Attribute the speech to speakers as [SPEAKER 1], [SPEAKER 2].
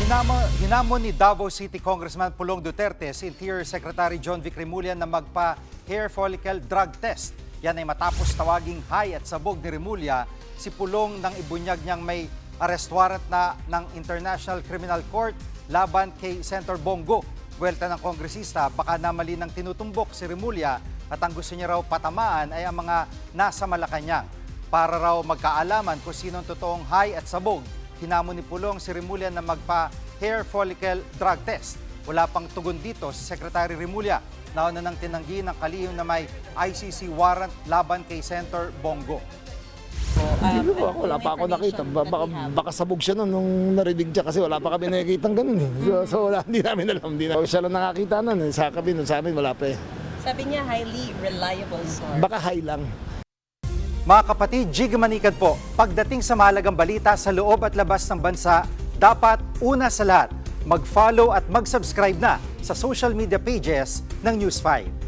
[SPEAKER 1] Hinamon ni Davao City Congressman Pulong Duterte si Interior Secretary John Vic Remulla na magpa-hair follicle drug test. Yan ay matapos tawaging hay at sabog ni Remulla si Pulong nang ibunyag niyang may arrest warrant na ng International Criminal Court laban kay Senator Bongo. Buwelta ng kongresista, baka namali ng tinutumbok si Remulla at ang gusto niya raw patamaan ay ang mga nasa Malacanang. Para raw magkaalaman kung sino ang totoong hay at sabog, hinamon ni Pulong si Remulla na magpa-hair follicle drug test. Wala pang tugon dito si Secretary Remulla. Nauna nang tinanggi ng kalihim na may ICC warrant laban kay Senator Bongo.
[SPEAKER 2] Hindi ko ako, wala pa ako nakita. Baka sabog siya nung narinig siya kasi wala pa kami nakikita ganun eh. So wala, hindi namin alam. Siya lang nakakita nun eh. Sa kami, sa amin wala pa eh.
[SPEAKER 3] Sabi niya, highly reliable source.
[SPEAKER 2] Baka high lang.
[SPEAKER 1] Mga kapatid, Jig Manikad po, pagdating sa mahalagang balita sa loob at labas ng bansa, dapat una sa lahat, mag-follow at mag-subscribe na sa social media pages ng News 5.